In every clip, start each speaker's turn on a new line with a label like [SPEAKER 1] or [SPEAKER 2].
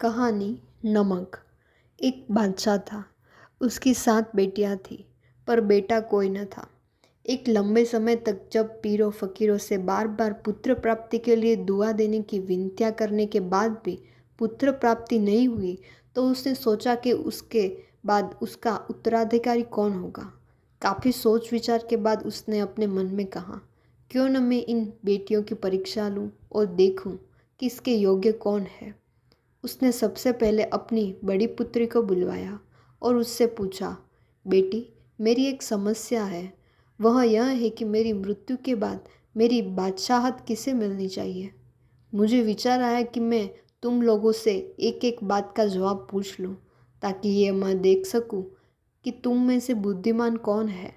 [SPEAKER 1] कहानी नमक। एक बादशाह था। उसकी 7 बेटियां थी, पर बेटा कोई न था। एक लंबे समय तक जब पीरों फकीरों से बार बार पुत्र प्राप्ति के लिए दुआ देने की विनतियां करने के बाद भी पुत्र प्राप्ति नहीं हुई, तो उसने सोचा कि उसके बाद उसका उत्तराधिकारी कौन होगा। काफ़ी सोच विचार के बाद उसने अपने मन में कहा, क्यों न मैं इन बेटियों की परीक्षा लूं और देखूं कि इसके योग्य कौन है। उसने सबसे पहले अपनी बड़ी पुत्री को बुलवाया और उससे पूछा, बेटी, मेरी एक समस्या है। वह यह है कि मेरी मृत्यु के बाद मेरी बादशाहत किसे मिलनी चाहिए। मुझे विचार आया कि मैं तुम लोगों से एक एक बात का जवाब पूछ लूं, ताकि ये मैं देख सकूं कि तुम में से बुद्धिमान कौन है।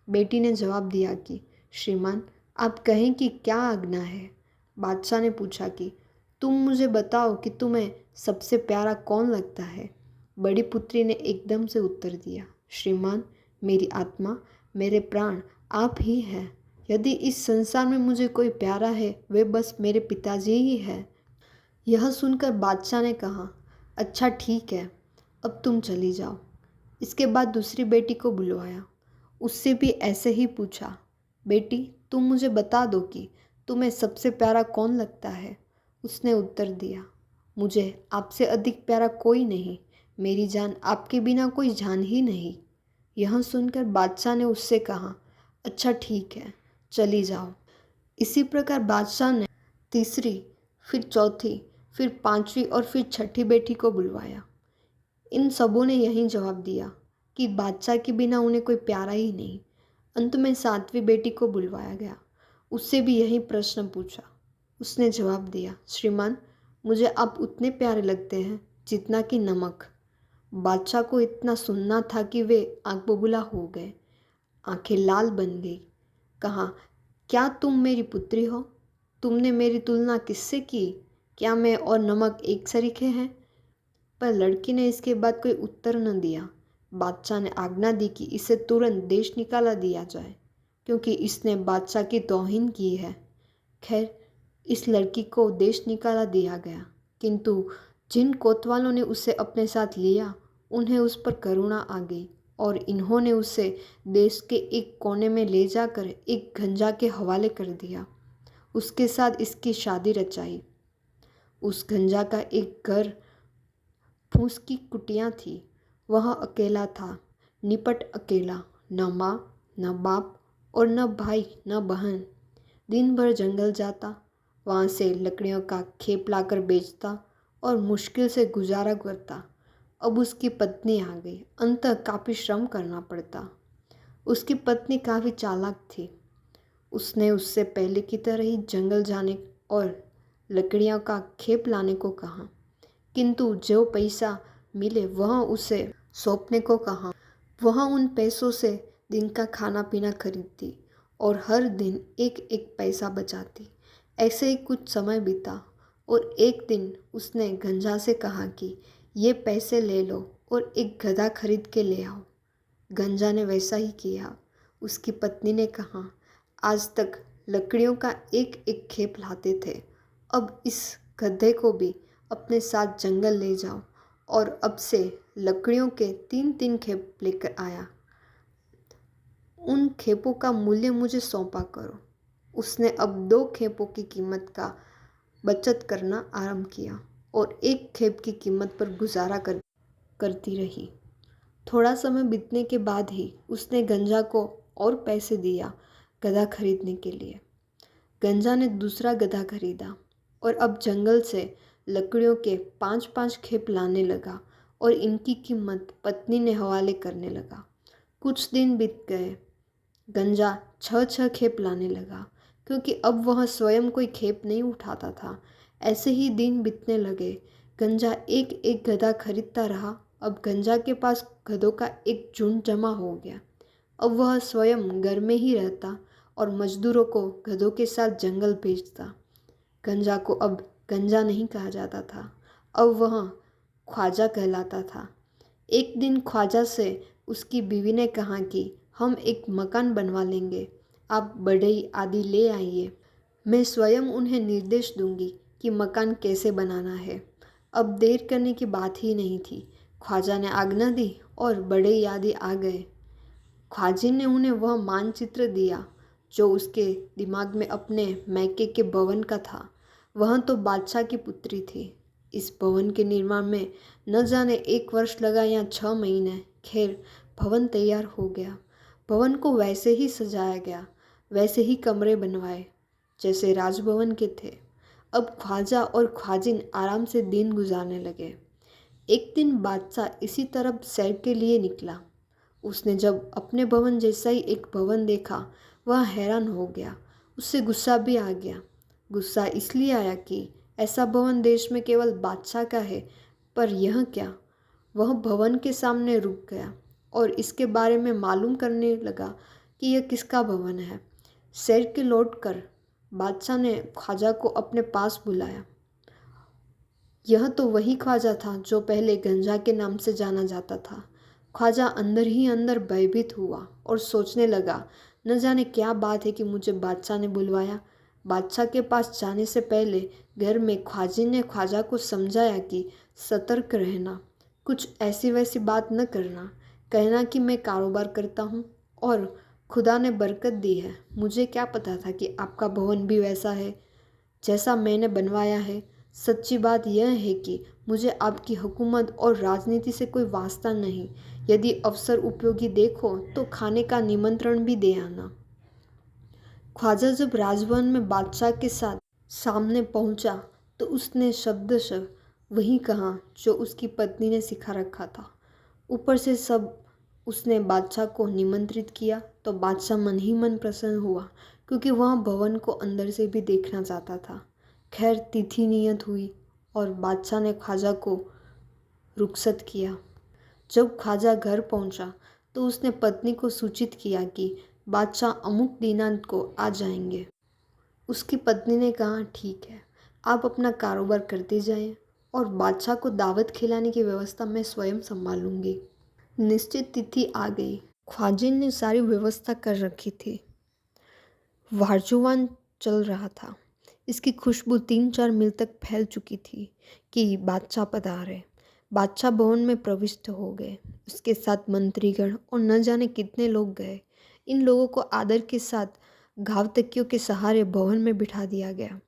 [SPEAKER 1] बेटी ने जवाब दिया कि श्रीमान, आप कहें कि क्या आज्ञा है। बादशाह ने पूछा कि तुम मुझे बताओ कि तुम्हें सबसे प्यारा कौन लगता है। बड़ी पुत्री ने एकदम से उत्तर दिया, श्रीमान, मेरी आत्मा, मेरे प्राण आप ही हैं। यदि इस संसार में मुझे कोई प्यारा है, वे बस मेरे पिताजी ही हैं। यह सुनकर बादशाह ने कहा, अच्छा ठीक है, अब तुम चली जाओ। इसके बाद दूसरी बेटी को बुलवाया। उससे भी ऐसे ही पूछा, बेटी, तुम मुझे बता दो कि तुम्हें सबसे प्यारा कौन लगता है। उसने उत्तर दिया, मुझे आपसे अधिक प्यारा कोई नहीं। मेरी जान आपके बिना कोई जान ही नहीं। यह सुनकर बादशाह ने उससे कहा, अच्छा ठीक है, चली जाओ। इसी प्रकार बादशाह ने तीसरी, फिर चौथी, फिर पांचवी और फिर छठी बेटी को बुलवाया। इन सबों ने यही जवाब दिया कि बादशाह के बिना उन्हें कोई प्यारा ही नहीं। अंत में सातवीं बेटी को बुलवाया गया। उससे भी यही प्रश्न पूछा। उसने जवाब दिया, श्रीमान, मुझे आप उतने प्यारे लगते हैं जितना कि नमक। बादशाह को इतना सुनना था कि वे आंख बबूला हो गए, आंखें लाल बन गई। कहा, क्या तुम मेरी पुत्री हो? तुमने मेरी तुलना किससे की? क्या मैं और नमक एक सरीखे हैं? पर लड़की ने इसके बाद कोई उत्तर न दिया। बादशाह ने आज्ञा दी कि इसे तुरंत देश निकाला दिया जाए, क्योंकि इसने बादशाह की तौहीन की है। खैर, इस लड़की को देश निकाला दिया गया, किंतु जिन कोतवालों ने उसे अपने साथ लिया, उन्हें उस पर करुणा आ गई और इन्होंने उसे देश के एक कोने में ले जाकर एक गंजा के हवाले कर दिया। उसके साथ इसकी शादी रचाई। उस गंजा का एक घर फूस की कुटिया थी। वह अकेला था, निपट अकेला, न माँ, न बाप और न भाई, न बहन। दिन भर जंगल जाता, वहाँ से लकड़ियों का खेप लाकर बेचता और मुश्किल से गुजारा करता। अब उसकी पत्नी आ गई, अंततः काफ़ी श्रम करना पड़ता। उसकी पत्नी काफ़ी चालाक थी। उसने उससे पहले की तरह ही जंगल जाने और लकड़ियों का खेप लाने को कहा, किंतु जो पैसा मिले वह उसे सौंपने को कहा। वह उन पैसों से दिन का खाना पीना खरीदती और हर दिन एक एक पैसा बचाती। ऐसे ही कुछ समय बीता और एक दिन उसने गंजा से कहा कि ये पैसे ले लो और एक गधा खरीद के ले आओ। गंजा ने वैसा ही किया। उसकी पत्नी ने कहा, आज तक लकड़ियों का एक एक खेप लाते थे, अब इस गधे को भी अपने साथ जंगल ले जाओ और अब से लकड़ियों के 3-3 खेप लेकर आया। उन खेपों का मूल्य मुझे सौंपा करो। उसने अब 2 खेपों की कीमत का बचत करना आरंभ किया और एक खेप की कीमत पर गुजारा करती रही। थोड़ा समय बीतने के बाद ही उसने गंजा को और पैसे दिया गधा खरीदने के लिए। गंजा ने दूसरा गधा खरीदा और अब जंगल से लकड़ियों के 5-5 खेप लाने लगा और इनकी कीमत पत्नी ने हवाले करने लगा। कुछ दिन बीत गए। गंजा 6-6 खेप लाने लगा, क्योंकि अब वह स्वयं कोई खेप नहीं उठाता था। ऐसे ही दिन बीतने लगे। गंजा एक एक गधा खरीदता रहा। अब गंजा के पास गधों का एक झुंड जमा हो गया। अब वह स्वयं घर में ही रहता और मजदूरों को गधों के साथ जंगल भेजता। गंजा को अब गंजा नहीं कहा जाता था, अब वह ख्वाजा कहलाता था। एक दिन ख्वाजा से उसकी बीवी ने कहा कि हम एक मकान बनवा लेंगे, आप बढ़ई आदि ले आइए, मैं स्वयं उन्हें निर्देश दूंगी कि मकान कैसे बनाना है। अब देर करने की बात ही नहीं थी। ख्वाजा ने आज्ञा दी और बड़े यादी आ गए। ख्वाजिन ने उन्हें वह मानचित्र दिया जो उसके दिमाग में अपने मैके के भवन का था। वह तो बादशाह की पुत्री थी। इस भवन के निर्माण में न जाने 1 वर्ष लगा या 6 महीने। खैर, भवन तैयार हो गया। भवन को वैसे ही सजाया गया, वैसे ही कमरे बनवाए जैसे राजभवन के थे। अब ख्वाजा और ख्वाजिन आराम से दिन गुजारने लगे। एक दिन बादशाह इसी तरफ सैर के लिए निकला। उसने जब अपने भवन जैसा ही एक भवन देखा, वह हैरान हो गया। उससे गुस्सा भी आ गया। गुस्सा इसलिए आया कि ऐसा भवन देश में केवल बादशाह का है, पर यह क्या? वह भवन के सामने रुक गया और इसके बारे में मालूम करने लगा कि यह किसका भवन है। सैर के लौटकर बादशाह ने ख्वाजा को अपने पास बुलाया। यह तो वही ख्वाजा था जो पहले गंजा के नाम से जाना जाता था। ख्वाजा अंदर ही अंदर भयभीत हुआ और सोचने लगा, न जाने क्या बात है कि मुझे बादशाह ने बुलवाया। बादशाह के पास जाने से पहले घर में ख्वाजिन ने ख्वाजा को समझाया कि सतर्क रहना, कुछ ऐसी वैसी बात न करना, कहना कि मैं कारोबार करता हूँ और खुदा ने बरकत दी है। मुझे क्या पता था कि आपका भवन भी वैसा है जैसा मैंने बनवाया है। सच्ची बात यह है कि मुझे आपकी हुकूमत और राजनीति से कोई वास्ता नहीं। यदि अवसर उपयोगी देखो तो खाने का निमंत्रण भी दे आना। ख्वाजा जब राजभवन में बादशाह के साथ सामने पहुंचा तो उसने शब्दशः वही कहा जो उसकी पत्नी ने सिखा रखा था। ऊपर से सब उसने बादशाह को निमंत्रित किया तो बादशाह मन ही मन प्रसन्न हुआ, क्योंकि वह भवन को अंदर से भी देखना चाहता था। खैर, तिथि नियत हुई और बादशाह ने ख्वाजा को रुखसत किया। जब ख्वाजा घर पहुंचा तो उसने पत्नी को सूचित किया कि बादशाह अमुक दिनांक को आ जाएंगे। उसकी पत्नी ने कहा, ठीक है, आप अपना कारोबार करते जाएं और बादशाह को दावत खिलाने की व्यवस्था मैं स्वयं संभालूंगी। निश्चित तिथि आ गई। ख्वाजिन ने सारी व्यवस्था कर रखी थी। वारजुवान चल रहा था। इसकी खुशबू 3-4 मील तक फैल चुकी थी कि बादशाह पधारे। बादशाह भवन में प्रविष्ट हो गए। उसके साथ मंत्रीगण और न जाने कितने लोग गए। इन लोगों को आदर के साथ घाव तकियों के सहारे भवन में बिठा दिया गया।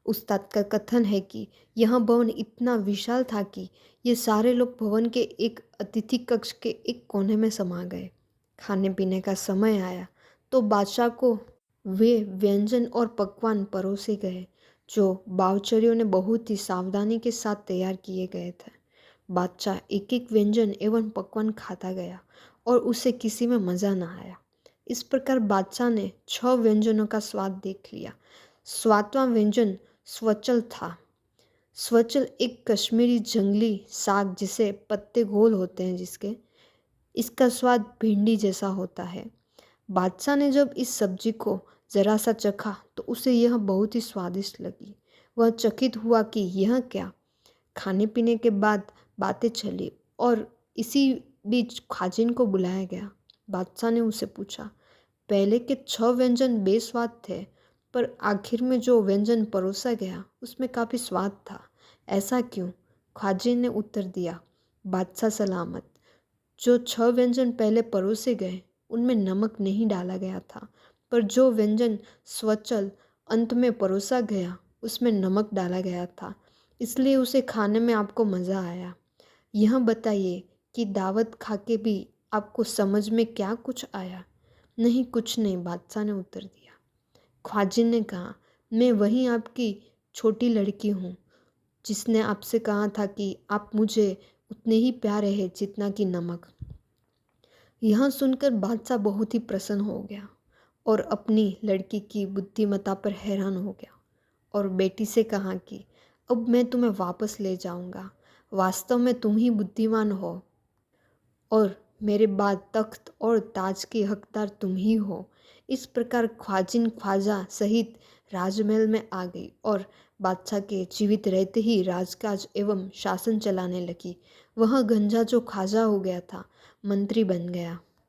[SPEAKER 1] उस्ताद का कथन है कि यह भवन इतना विशाल था कि ये सारे लोग भवन के एक अतिथि कक्ष के एक कोने में समा गए। खाने पीने का समय आया तो बादशाह को वे व्यंजन और पकवान परोसे गए जो बावचरियों ने बहुत ही सावधानी के साथ तैयार किए गए थे। बादशाह एक एक व्यंजन एवं पकवान खाता गया और उसे किसी में मज़ा न आया। इस प्रकार बादशाह ने 6 व्यंजनों का स्वाद देख लिया। 7वां व्यंजन स्वचल था। स्वचल एक कश्मीरी जंगली साग जिसे पत्ते गोल होते हैं इसका स्वाद भिंडी जैसा होता है। बादशाह ने जब इस सब्जी को ज़रा सा चखा तो उसे यह बहुत ही स्वादिष्ट लगी। वह चकित हुआ कि यह क्या। खाने पीने के बाद बातें चली और इसी बीच ख्वाजिन को बुलाया गया। बादशाह ने उसे पूछा, पहले के 6 व्यंजन बेस्वाद थे, पर आखिर में जो व्यंजन परोसा गया उसमें काफ़ी स्वाद था, ऐसा क्यों? ख्वाजिन ने उत्तर दिया, बादशाह सलामत, जो 6 व्यंजन पहले परोसे गए उनमें नमक नहीं डाला गया था, पर जो व्यंजन स्वचल अंत में परोसा गया उसमें नमक डाला गया था, इसलिए उसे खाने में आपको मज़ा आया। यह बताइए कि दावत खा के भी आपको समझ में क्या कुछ आया? नहीं, कुछ नहीं, बादशाह ने उत्तर दिया। ख्वाजिन ने कहा, मैं वही आपकी छोटी लड़की हूँ जिसने आपसे कहा था कि आप मुझे उतने ही प्यारे हैं जितना कि नमक। यह सुनकर बादशाह बहुत ही प्रसन्न हो गया और अपनी लड़की की बुद्धिमत्ता पर हैरान हो गया और बेटी से कहा कि अब मैं तुम्हें वापस ले जाऊंगा। वास्तव में तुम ही बुद्धिमान हो और मेरे बाद तख्त और ताज के हकदार तुम ही हो। इस प्रकार ख्वाजिन ख्वाजा सहित राजमहल में आ गई और बादशाह के जीवित रहते ही राजकाज एवं शासन चलाने लगी। वह गंजा जो ख्वाजा हो गया था मंत्री बन गया।